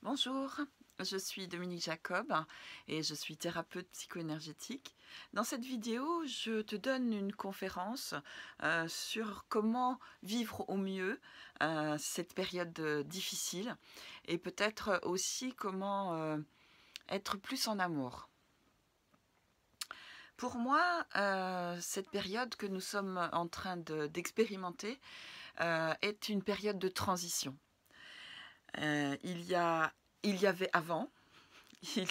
Bonjour, je suis Dominique Jacob et je suis thérapeute psycho-énergétique. Dans cette vidéo, je te donne une conférence sur comment vivre au mieux cette période difficile et peut-être aussi comment être plus en amour. Pour moi, cette période que nous sommes en train d'expérimenter est une période de transition. Il y avait avant, il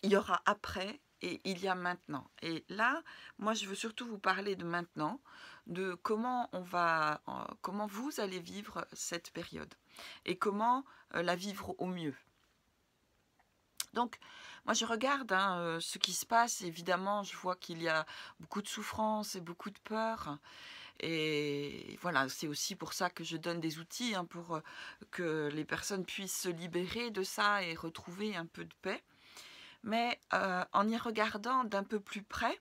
y aura après et il y a maintenant. Et là, moi, je veux surtout vous parler de maintenant, de comment comment vous allez vivre cette période et comment la vivre au mieux. Donc, moi, je regarde ce qui se passe. Évidemment, je vois qu'il y a beaucoup de souffrance et beaucoup de peur. Et voilà, c'est aussi pour ça que je donne des outils pour que les personnes puissent se libérer de ça et retrouver un peu de paix. Mais en y regardant d'un peu plus près,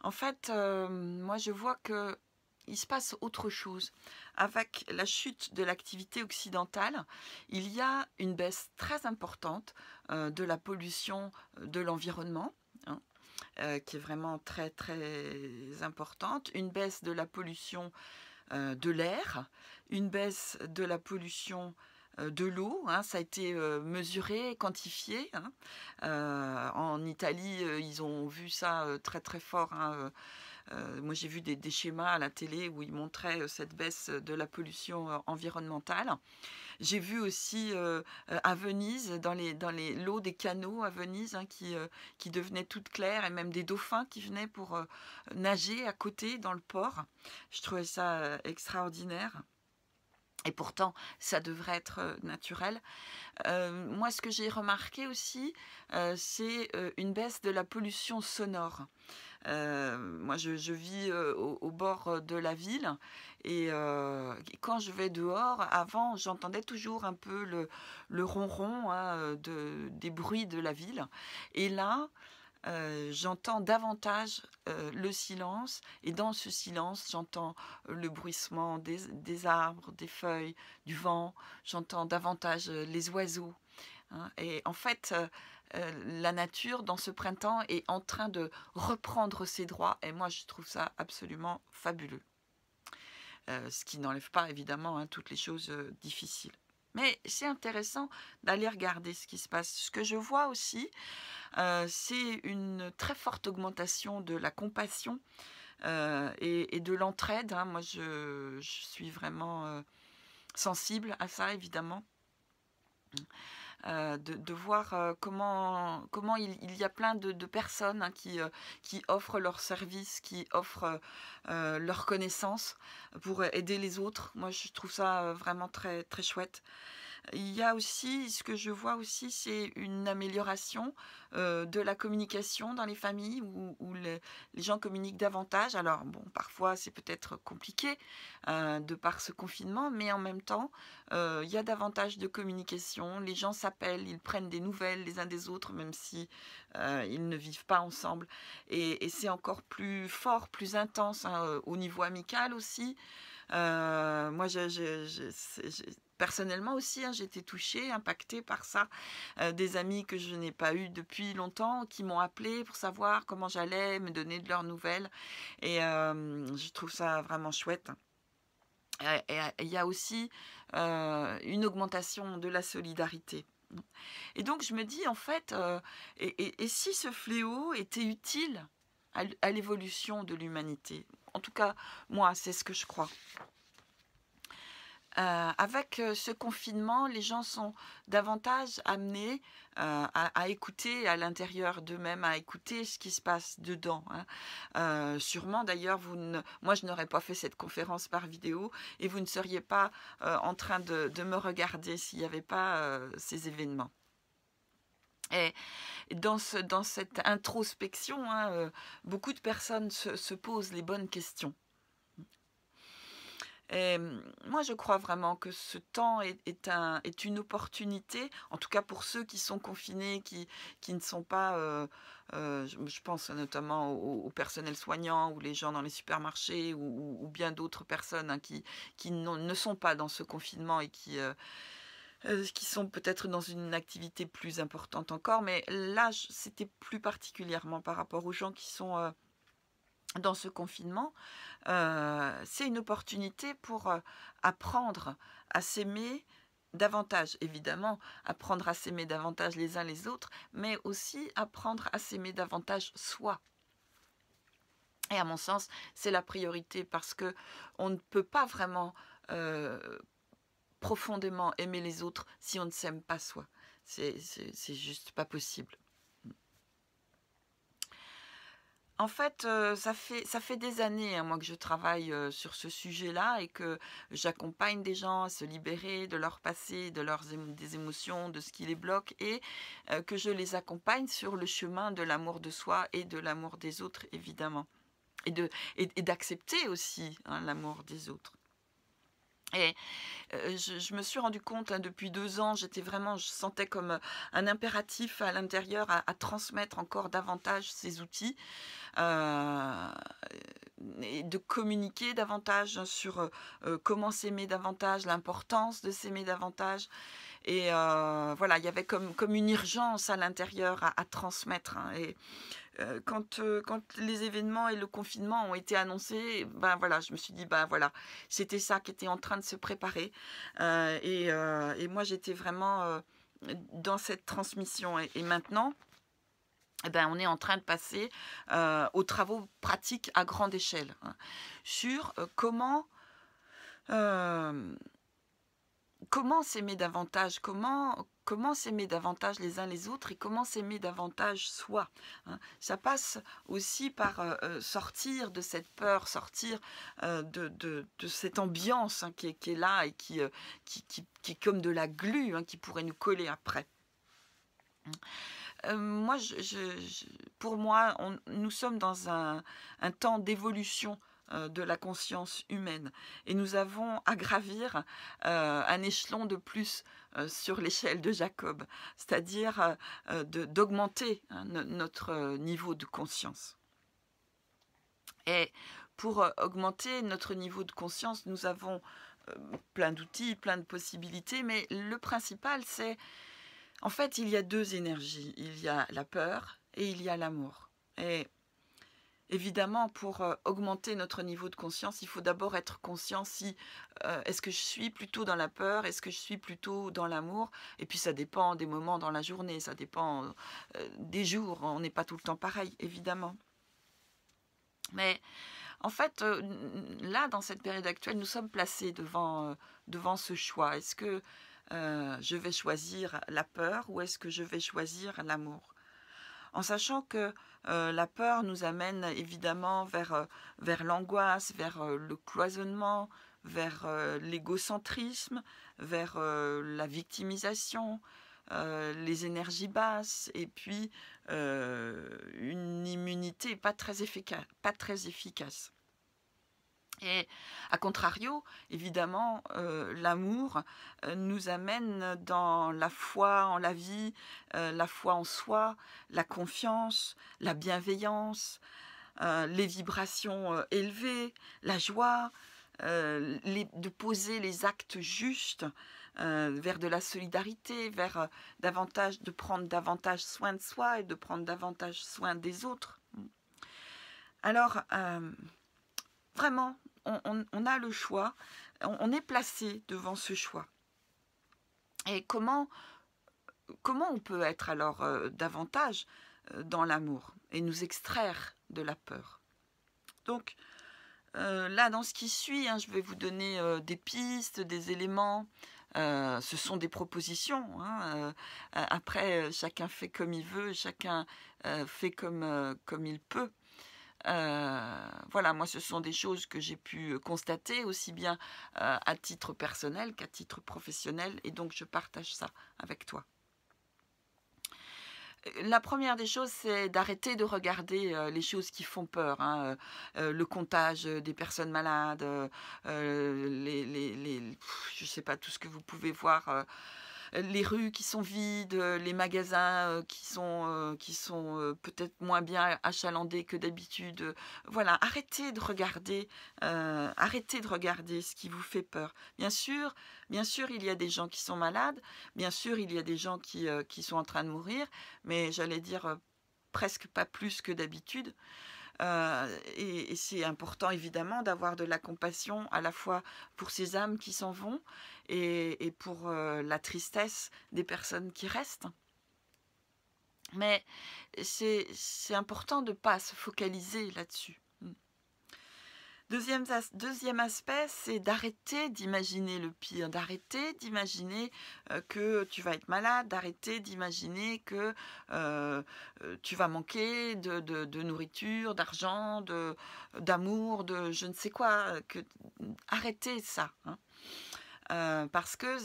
en fait, moi je vois qu'il se passe autre chose. Avec la chute de l'activité occidentale, il y a une baisse très importante de la pollution de l'environnement, qui est vraiment très très importante, une baisse de la pollution de l'air, une baisse de la pollution de l'eau, ça a été mesuré, quantifié. En Italie, ils ont vu ça très très fort. Moi, j'ai vu des schémas à la télé où ils montraient cette baisse de la pollution environnementale. J'ai vu aussi à Venise, dans l'eau des canaux à Venise, qui devenaient toutes claires, et même des dauphins qui venaient pour nager à côté dans le port. Je trouvais ça extraordinaire. Et pourtant, ça devrait être naturel. Moi, ce que j'ai remarqué aussi, c'est une baisse de la pollution sonore. Moi, je vis au bord de la ville et quand je vais dehors, avant, j'entendais toujours un peu le ronron des bruits de la ville. Et là, j'entends davantage le silence, et dans ce silence, j'entends le bruissement des arbres, des feuilles, du vent, j'entends davantage les oiseaux. Et en fait, la nature, dans ce printemps, est en train de reprendre ses droits, et moi, je trouve ça absolument fabuleux. Ce qui n'enlève pas, évidemment, toutes les choses difficiles. Mais c'est intéressant d'aller regarder ce qui se passe. Ce que je vois aussi, c'est une très forte augmentation de la compassion et de l'entraide. Moi, je suis vraiment sensible à ça, évidemment. De voir comment il y a plein de personnes qui offrent leurs services, qui offrent leurs connaissances pour aider les autres. Moi, je trouve ça vraiment très, très chouette. Il y a aussi, ce que je vois aussi, c'est une amélioration de la communication dans les familles où les gens communiquent davantage. Alors, bon, parfois, c'est peut-être compliqué de par ce confinement, mais en même temps, il y a davantage de communication. Les gens s'appellent, ils prennent des nouvelles les uns des autres, même si ils ne vivent pas ensemble. Et c'est encore plus fort, plus intense au niveau amical aussi. Moi, personnellement aussi, j'ai été touchée, impactée par ça. Des amis que je n'ai pas eu depuis longtemps, qui m'ont appelé pour savoir comment j'allais, me donner de leurs nouvelles. Et je trouve ça vraiment chouette. Et il y a aussi une augmentation de la solidarité. Et donc, je me dis, en fait, et si ce fléau était utile à l'évolution de l'humanité? En tout cas, moi, c'est ce que je crois. Avec ce confinement, les gens sont davantage amenés à écouter à l'intérieur d'eux-mêmes, à écouter ce qui se passe dedans. Sûrement d'ailleurs, moi je n'aurais pas fait cette conférence par vidéo et vous ne seriez pas en train de me regarder s'il n'y avait pas ces événements. Et dans cette introspection, beaucoup de personnes se posent les bonnes questions. Et moi, je crois vraiment que ce temps est une opportunité, en tout cas pour ceux qui sont confinés, qui ne sont pas, je pense notamment au personnel soignant ou les gens dans les supermarchés ou bien d'autres personnes qui ne sont pas dans ce confinement et qui sont peut-être dans une activité plus importante encore, mais là, c'était plus particulièrement par rapport aux gens qui sont dans ce confinement. C'est une opportunité pour apprendre à s'aimer davantage, évidemment, apprendre à s'aimer davantage les uns les autres, mais aussi apprendre à s'aimer davantage soi. Et à mon sens, c'est la priorité parce que on ne peut pas vraiment profondément aimer les autres si on ne s'aime pas soi. C'est juste pas possible. En fait, ça fait des années, hein, moi, que je travaille sur ce sujet-là et que j'accompagne des gens à se libérer de leur passé, des émotions, de ce qui les bloque et que je les accompagne sur le chemin de l'amour de soi et de l'amour des autres, évidemment. Et d'accepter aussi, hein, l'amour des autres. Et je me suis rendu compte, hein, depuis 2 ans, je sentais comme un impératif à l'intérieur à transmettre encore davantage ces outils et de communiquer davantage sur comment s'aimer davantage, l'importance de s'aimer davantage. Et voilà, il y avait comme une urgence à l'intérieur à transmettre, hein. Et quand les événements et le confinement ont été annoncés, ben voilà, je me suis dit, ben voilà, c'était ça qui était en train de se préparer. Et moi, j'étais vraiment dans cette transmission. Et maintenant, eh ben, on est en train de passer aux travaux pratiques à grande échelle, hein, sur euh, comment s'aimer davantage, comment s'aimer davantage les uns les autres et comment s'aimer davantage soi, hein. Ça passe aussi par sortir de cette peur, sortir de cette ambiance, hein, qui est là et qui est comme de la glu, hein, qui pourrait nous coller après. Moi, pour moi, nous sommes dans un temps d'évolution de la conscience humaine et nous avons à gravir un échelon de plus sur l'échelle de Jacob, c'est-à-dire d'augmenter, hein, notre niveau de conscience. Et pour augmenter notre niveau de conscience, nous avons plein d'outils, plein de possibilités, mais le principal, c'est en fait, il y a 2 énergies. Il y a la peur et il y a l'amour. Et évidemment, pour augmenter notre niveau de conscience, il faut d'abord être conscient si est-ce que je suis plutôt dans la peur, est-ce que je suis plutôt dans l'amour. Et puis ça dépend des moments dans la journée, ça dépend des jours. On n'est pas tout le temps pareil, évidemment. Mais en fait, là, dans cette période actuelle, nous sommes placés devant ce choix. Est-ce que je vais choisir la peur ou est-ce que je vais choisir l'amour? En sachant que la peur nous amène évidemment vers l'angoisse, vers le cloisonnement, vers l'égocentrisme, vers la victimisation, les énergies basses et puis une immunité pas très efficace. Et à contrario, évidemment, l'amour nous amène dans la foi en la vie, la foi en soi, la confiance, la bienveillance, les vibrations élevées, la joie, de poser les actes justes vers de la solidarité, vers de prendre davantage soin de soi et de prendre davantage soin des autres. Alors, vraiment, on a le choix, on est placé devant ce choix. Et comment on peut être alors davantage dans l'amour et nous extraire de la peur? Donc là, dans ce qui suit, hein, je vais vous donner des pistes, des éléments. Ce sont des propositions, hein, après, chacun fait comme il veut, chacun fait comme il peut. Voilà, moi, ce sont des choses que j'ai pu constater aussi bien à titre personnel qu'à titre professionnel, et donc je partage ça avec toi. La première des choses, c'est d'arrêter de regarder les choses qui font peur, hein, le comptage des personnes malades, je ne sais pas, tout ce que vous pouvez voir les rues qui sont vides, les magasins qui sont peut-être moins bien achalandés que d'habitude. Voilà, arrêtez de regarder ce qui vous fait peur. Bien sûr, il y a des gens qui sont malades, bien sûr, il y a des gens qui sont en train de mourir, mais j'allais dire presque pas plus que d'habitude. Et c'est important évidemment d'avoir de la compassion à la fois pour ces âmes qui s'en vont et pour la tristesse des personnes qui restent. Mais c'est important de ne pas se focaliser là-dessus. Deuxième aspect, c'est d'arrêter d'imaginer le pire, d'arrêter d'imaginer que tu vas être malade, d'arrêter d'imaginer que tu vas manquer de nourriture, d'argent, d'amour, de je ne sais quoi. Arrêtez ça. Parce que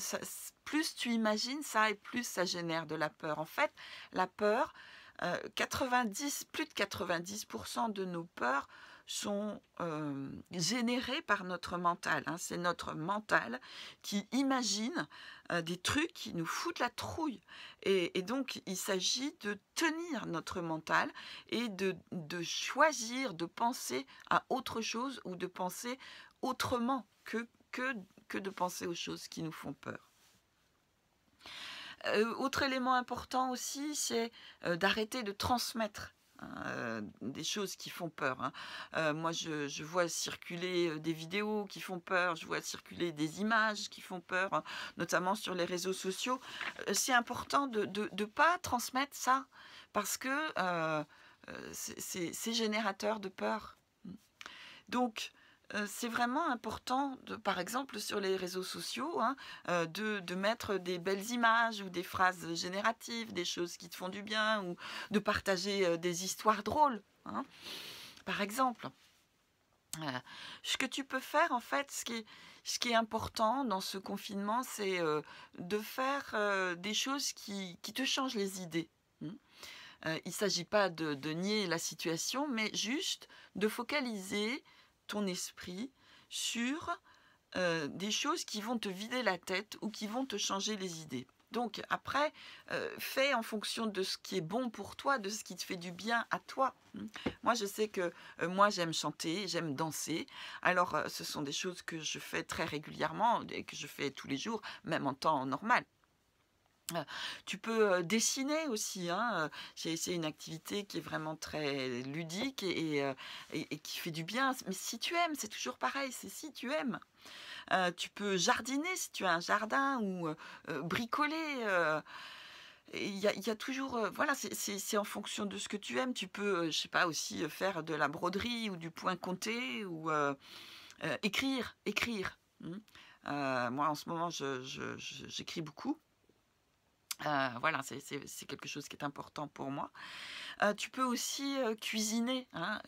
plus tu imagines ça et plus ça génère de la peur. En fait, la peur, plus de 90% de nos peurs sont générées par notre mental. C'est notre mental qui imagine des trucs qui nous foutent la trouille. Et donc, il s'agit de tenir notre mental et de choisir de penser à autre chose ou de penser autrement que de penser aux choses qui nous font peur. Autre élément important aussi, c'est d'arrêter de transmettre des choses qui font peur. Moi, je vois circuler des vidéos qui font peur, je vois circuler des images qui font peur, notamment sur les réseaux sociaux. C'est important de ne pas transmettre ça, parce que c'est générateur de peur. Donc, c'est vraiment important, par exemple sur les réseaux sociaux, de mettre des belles images ou des phrases génératives, des choses qui te font du bien, ou de partager des histoires drôles, par exemple. Ce que tu peux faire, en fait, ce qui est important dans ce confinement, c'est de faire des choses qui te changent les idées. Il ne s'agit pas de nier la situation, mais juste de focaliser ton esprit sur des choses qui vont te vider la tête ou qui vont te changer les idées. Donc après, fais en fonction de ce qui est bon pour toi, de ce qui te fait du bien à toi. Moi, je sais que moi, j'aime chanter, j'aime danser. Alors, ce sont des choses que je fais très régulièrement et que je fais tous les jours, même en temps normal. Tu peux dessiner aussi. J'ai essayé une activité qui est vraiment très ludique et qui fait du bien. Mais si tu aimes, c'est toujours pareil, c'est si tu aimes. Tu peux jardiner si tu as un jardin ou bricoler. Il y a toujours, voilà, c'est en fonction de ce que tu aimes. Tu peux, je sais pas, aussi faire de la broderie ou du point comté ou écrire. Moi, en ce moment, j'écris beaucoup. Voilà, c'est quelque chose qui est important pour moi. Tu peux aussi cuisiner,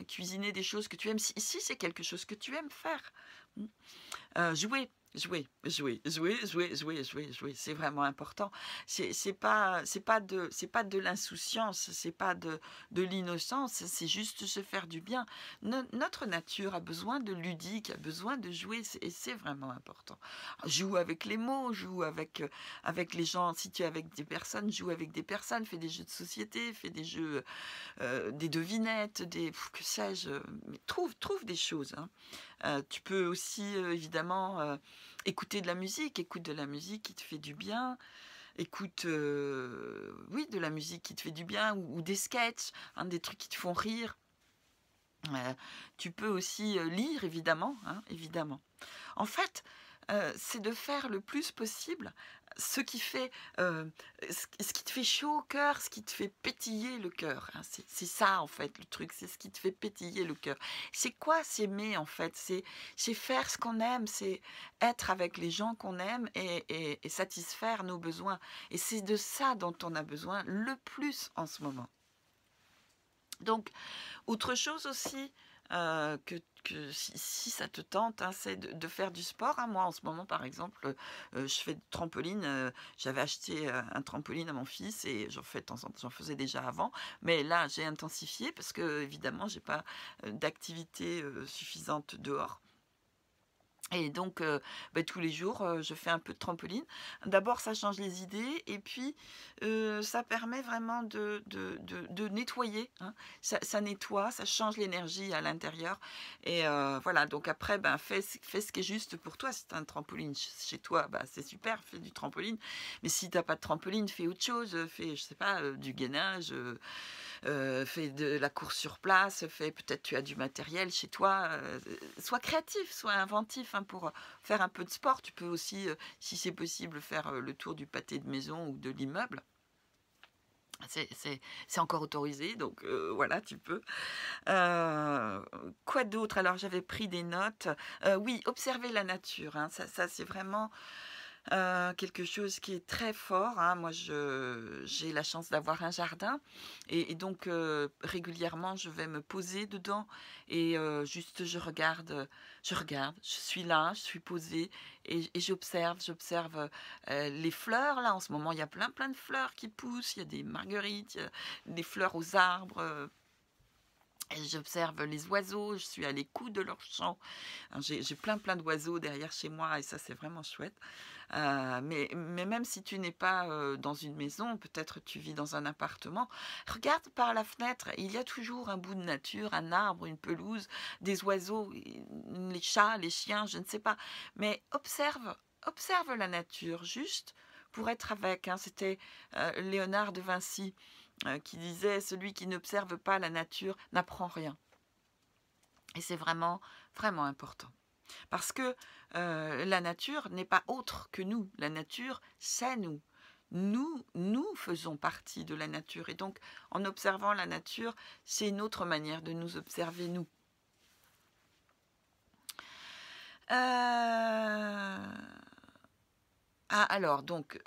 cuisiner des choses que tu aimes. Si c'est quelque chose que tu aimes faire. Jouer. C'est vraiment important. C'est pas de l'insouciance, c'est pas de l'innocence, c'est juste se faire du bien. Notre nature a besoin de ludique, a besoin de jouer, et c'est vraiment important. Joue avec les mots, joue avec les gens. Si tu es avec des personnes, joue avec des personnes, fais des jeux de société, fais des jeux, des devinettes, que sais-je. Mais trouve des choses. Tu peux aussi évidemment écouter de la musique, écoute de la musique qui te fait du bien, écoute de la musique qui te fait du bien, ou des sketchs, des trucs qui te font rire. Tu peux aussi lire, évidemment. En fait, c'est de faire le plus possible ce qui te fait chaud au cœur, ce qui te fait pétiller le cœur. C'est ça, en fait, le truc, c'est ce qui te fait pétiller le cœur. C'est quoi s'aimer, en fait? C'est faire ce qu'on aime, c'est être avec les gens qu'on aime et satisfaire nos besoins. Et c'est de ça dont on a besoin le plus en ce moment. Donc, autre chose aussi, que si ça te tente, c'est de faire du sport. Moi, en ce moment, par exemple, je fais de trampoline. J'avais acheté un trampoline à mon fils et j'en faisais déjà avant. Mais là, j'ai intensifié parce que, évidemment, j'ai pas d'activité suffisante dehors. Et donc, tous les jours, je fais un peu de trampoline. D'abord, ça change les idées et puis, ça permet vraiment de nettoyer, hein. Ça nettoie, ça change l'énergie à l'intérieur et voilà, donc après, fais ce qui est juste pour toi. Si tu as un trampoline chez toi, c'est super, fais du trampoline. Mais si tu as pas de trampoline, fais autre chose, fais, je sais pas, du gainage, fais de la course sur place, fais peut-être tu as du matériel chez toi, sois créatif, sois inventif, hein, pour faire un peu de sport. Tu peux aussi, si c'est possible, faire le tour du pâté de maison ou de l'immeuble. C'est encore autorisé, donc voilà, tu peux. Quoi d'autre? Alors j'avais pris des notes. Oui, observer la nature, hein, ça c'est vraiment quelque chose qui est très fort, hein. Moi, j'ai la chance d'avoir un jardin et donc régulièrement, je vais me poser dedans et juste je suis là, je suis posée et j'observe les fleurs. Là, en ce moment, il y a plein de fleurs qui poussent. Il y a des marguerites, il y a des fleurs aux arbres. Et j'observe les oiseaux, je suis à l'écoute de leurs chants. J'ai plein d'oiseaux derrière chez moi et ça, c'est vraiment chouette. Mais même si tu n'es pas dans une maison, peut-être tu vis dans un appartement, regarde par la fenêtre, il y a toujours un bout de nature, un arbre, une pelouse, des oiseaux, les chats, les chiens, je ne sais pas. Mais observe la nature, juste pour être avec, hein. C'était Léonard de Vinci qui disait: celui qui n'observe pas la nature n'apprend rien. Et c'est vraiment important. Parce que la nature n'est pas autre que nous. La nature, c'est nous. Nous faisons partie de la nature. Et donc, en observant la nature, c'est une autre manière de nous observer, nous. Alors, donc,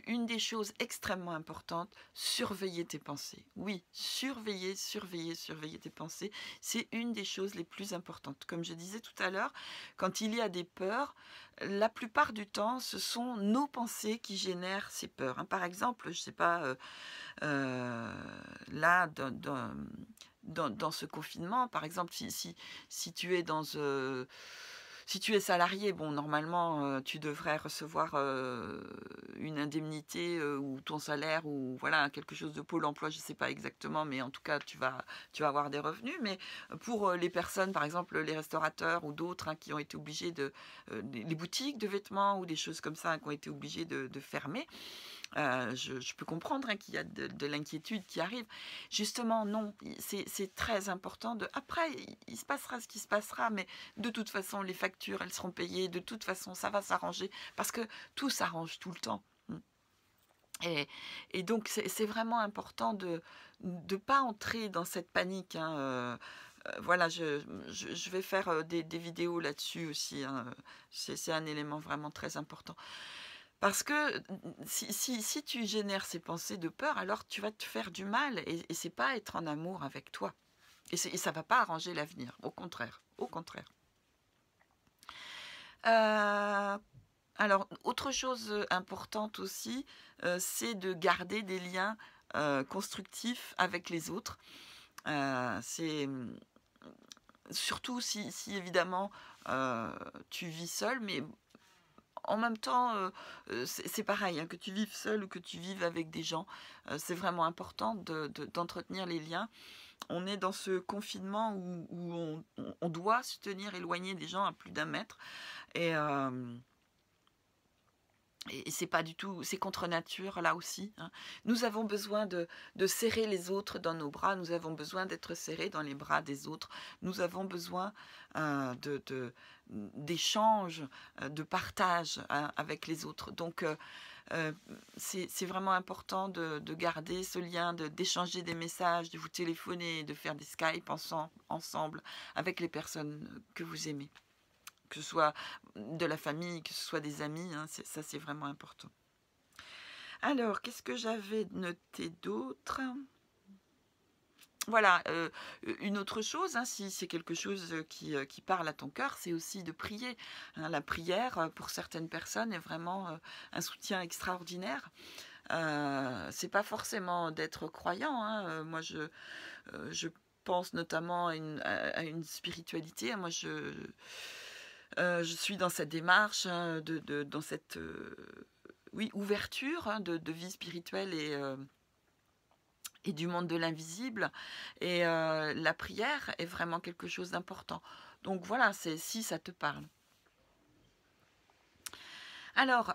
une des choses extrêmement importantes, surveiller tes pensées. Oui, surveiller tes pensées, c'est une des choses les plus importantes. Comme je disais tout à l'heure, quand il y a des peurs, la plupart du temps, ce sont nos pensées qui génèrent ces peurs, hein. Par exemple, je ne sais pas, là, dans ce confinement, par exemple, si tu es si tu es salarié, bon, normalement, tu devrais recevoir une indemnité ou ton salaire ou voilà quelque chose de Pôle emploi, je ne sais pas exactement, mais en tout cas, tu vas avoir des revenus. Mais pour les personnes, par exemple, les restaurateurs ou d'autres, hein, qui ont été obligés les boutiques de vêtements ou des choses comme ça, hein, qui ont été obligées de fermer, je peux comprendre, hein, qu'il y a de l'inquiétude qui arrive. Justement, non, c'est très important. Après, il se passera ce qui se passera, mais de toute façon, les factures, elles seront payées. De toute façon, ça va s'arranger, parce que tout s'arrange tout le temps. Et donc, c'est vraiment important de ne pas entrer dans cette panique, hein. Voilà, je vais faire des vidéos là-dessus aussi, hein. C'est un élément vraiment très important. Parce que si tu génères ces pensées de peur, alors tu vas te faire du mal et c'est pas être en amour avec toi. Et ça va pas arranger l'avenir, au contraire. Au contraire. Alors, autre chose importante aussi, c'est de garder des liens constructifs avec les autres. C'est surtout si évidemment tu vis seul, mais en même temps, c'est pareil, hein, que tu vives seul ou que tu vives avec des gens, c'est vraiment important d'entretenir les liens. On est dans ce confinement où on doit se tenir éloigné des gens à plus d'1 mètre. Et, et c'est pas du tout, c'est contre nature là aussi, hein. Nous avons besoin de serrer les autres dans nos bras, nous avons besoin d'être serrés dans les bras des autres, nous avons besoin d'échanges, de partage, hein, avec les autres. Donc c'est vraiment important de garder ce lien, d'échanger des messages, de vous téléphoner, de faire des Skype ensemble avec les personnes que vous aimez. Que ce soit de la famille, que ce soit des amis, hein, ça c'est vraiment important. Alors, qu'est-ce que j'avais noté d'autre? Voilà, une autre chose, hein, si c'est quelque chose qui parle à ton cœur, c'est aussi de prier, hein. La prière, pour certaines personnes, est vraiment un soutien extraordinaire. C'est pas forcément d'être croyant, hein. Moi, je pense notamment à une spiritualité. Moi, Je suis dans cette démarche, hein, dans cette oui, ouverture, hein, de vie spirituelle et du monde de l'invisible. Et la prière est vraiment quelque chose d'important. Donc voilà, c'est si ça te parle. Alors,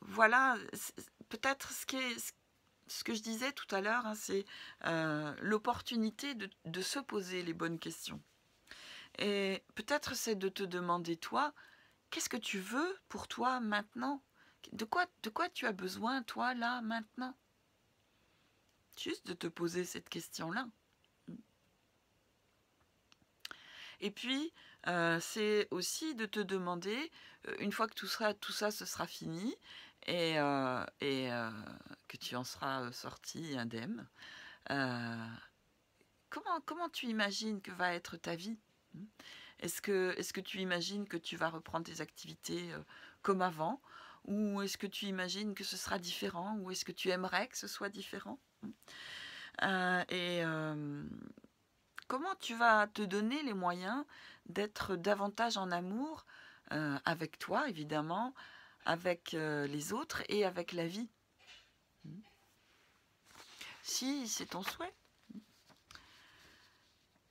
voilà, peut-être ce que je disais tout à l'heure, hein, c'est l'opportunité de se poser les bonnes questions. Et peut-être c'est de te demander, toi, qu'est-ce que tu veux pour toi maintenant? De quoi tu as besoin, toi, là, maintenant? Juste de te poser cette question-là. Et puis, c'est aussi de te demander, une fois que tout ça se sera fini, et que tu en seras sorti indemne, euh, comment tu imagines que va être ta vie? Est-ce que tu imagines que tu vas reprendre tes activités comme avant? Ou est-ce que tu imagines que ce sera différent? Ou est-ce que tu aimerais que ce soit différent? Et comment tu vas te donner les moyens d'être davantage en amour avec toi, évidemment, avec les autres et avec la vie? Si c'est ton souhait.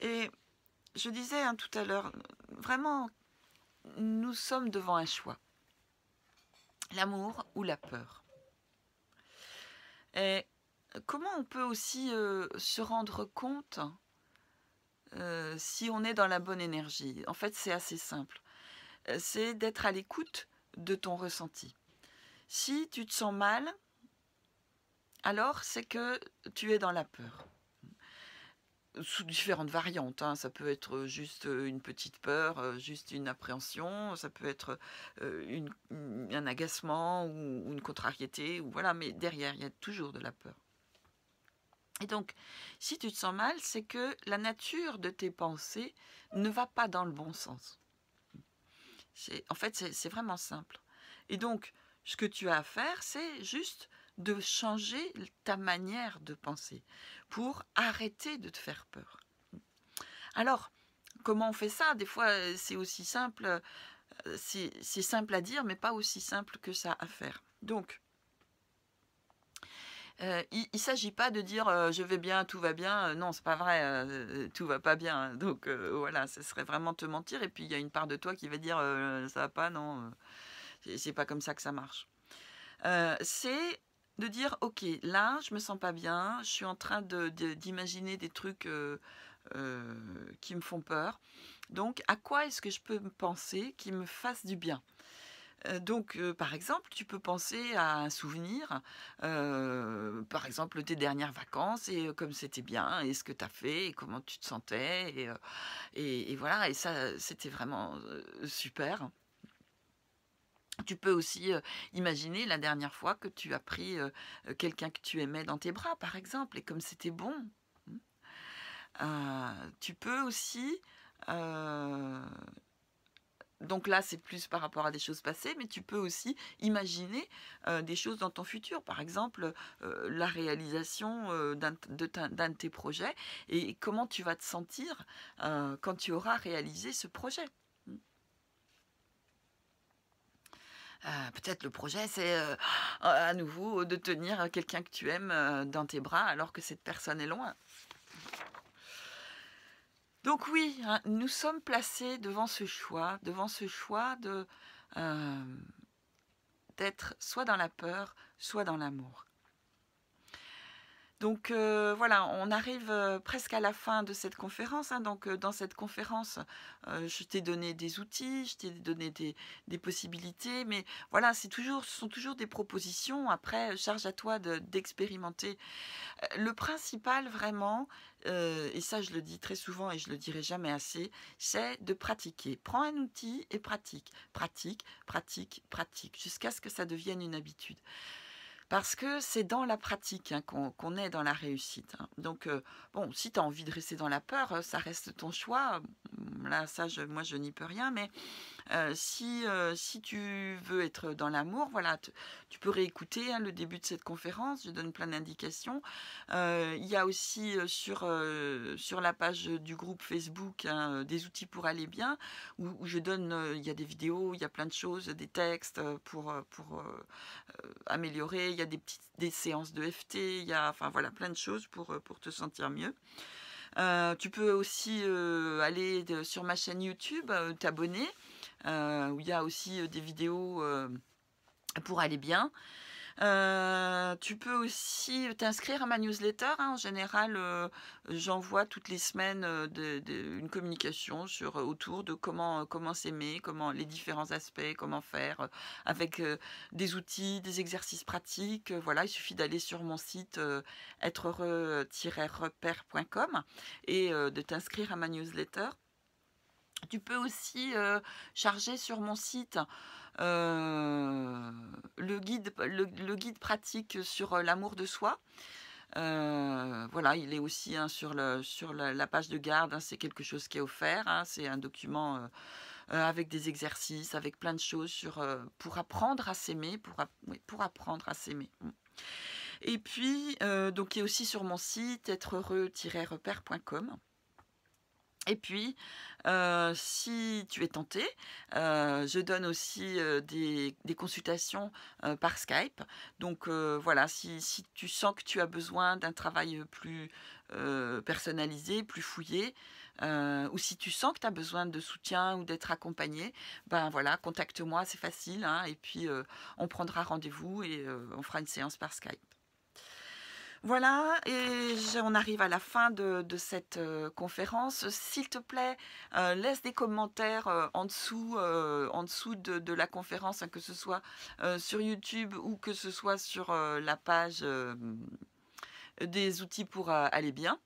Et je disais hein, tout à l'heure, vraiment, nous sommes devant un choix. L'amour ou la peur. Et comment on peut aussi se rendre compte si on est dans la bonne énergie? En fait, c'est assez simple. C'est d'être à l'écoute de ton ressenti. Si tu te sens mal, alors c'est que tu es dans la peur. Sous différentes variantes, hein. Ça peut être juste une petite peur, juste une appréhension, ça peut être un agacement ou une contrariété, ou voilà, mais derrière, il y a toujours de la peur. Et donc, si tu te sens mal, c'est que la nature de tes pensées ne va pas dans le bon sens. En fait, c'est vraiment simple. Et donc, ce que tu as à faire, c'est juste de changer ta manière de penser pour arrêter de te faire peur. Alors, comment on fait ça? Des fois, c'est aussi simple, c'est simple à dire, mais pas aussi simple que ça à faire. Donc, il ne s'agit pas de dire je vais bien, tout va bien. Non, c'est pas vrai, tout va pas bien. Donc voilà, ce serait vraiment te mentir. Et puis il y a une part de toi qui va dire ça va pas, non, c'est pas comme ça que ça marche. C'est de dire ok, là je me sens pas bien, je suis en train d'imaginer des trucs qui me font peur. Donc à quoi est-ce que je peux me penser qui me fasse du bien? Donc, par exemple, tu peux penser à un souvenir, par exemple tes dernières vacances et comme c'était bien et ce que tu as fait et comment tu te sentais et voilà et ça, c'était vraiment, super. Tu peux aussi, imaginer la dernière fois que tu as pris, quelqu'un que tu aimais dans tes bras, par exemple et comme c'était bon. Tu peux aussi, heu donc là, c'est plus par rapport à des choses passées, mais tu peux aussi imaginer des choses dans ton futur. Par exemple, la réalisation d'un de tes projets et comment tu vas te sentir quand tu auras réalisé ce projet. Peut-être le projet, c'est à nouveau de tenir quelqu'un que tu aimes dans tes bras alors que cette personne est loin. Donc oui, hein, nous sommes placés devant ce choix d'être soit dans la peur, soit dans l'amour. Donc voilà, on arrive presque à la fin de cette conférence. Hein. Donc dans cette conférence, je t'ai donné des outils, je t'ai donné des possibilités, mais voilà, ce sont toujours des propositions. Après, charge à toi d'expérimenter. Le principal vraiment, et ça je le dis très souvent et je le dirai jamais assez, c'est de pratiquer. Prends un outil et pratique, pratique, pratique, pratique, jusqu'à ce que ça devienne une habitude. Parce que c'est dans la pratique hein, qu'on est dans la réussite. Hein. Donc, bon, si tu as envie de rester dans la peur, ça reste ton choix. Là, ça, moi, je n'y peux rien. Mais Si tu veux être dans l'amour, voilà, tu peux réécouter le début de cette conférence, je donne plein d'indications. Il y a aussi sur la page du groupe Facebook des outils pour aller bien, où je donne, il y a des vidéos, il y a plein de choses, des textes pour améliorer, il y a des séances de FT, il y a enfin voilà plein de choses pour te sentir mieux. Tu peux aussi aller sur ma chaîne YouTube, t'abonner, où il y a aussi des vidéos pour aller bien. Tu peux aussi t'inscrire à ma newsletter. En général, j'envoie toutes les semaines une communication autour de comment s'aimer, comment les différents aspects, comment faire, avec des outils, des exercices pratiques. Voilà, il suffit d'aller sur mon site être-heureux-repère.com et de t'inscrire à ma newsletter. Tu peux aussi charger sur mon site le guide pratique sur l'amour de soi. Voilà, il est aussi sur la page de garde, c'est quelque chose qui est offert, c'est un document avec des exercices, avec plein de choses pour apprendre à s'aimer, pour apprendre à s'aimer. Et puis, donc, il est aussi sur mon site être-heureux-repère.com. Et puis, si tu es tenté, je donne aussi des consultations par Skype. Donc voilà, si tu sens que tu as besoin d'un travail plus personnalisé, plus fouillé, ou si tu sens que tu as besoin de soutien ou d'être accompagné, ben voilà, contacte-moi, c'est facile, et puis on prendra rendez-vous et on fera une séance par Skype. Voilà, et on arrive à la fin de cette conférence. S'il te plaît, laisse des commentaires en dessous de la conférence, que ce soit sur YouTube ou que ce soit sur la page des outils pour aller bien.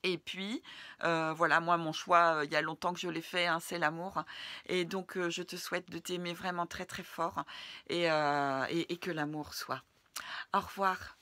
Et puis, voilà, moi, mon choix, il y a longtemps que je l'ai fait, c'est l'amour. Et donc, je te souhaite de t'aimer vraiment très, très fort et que l'amour soit. Au revoir.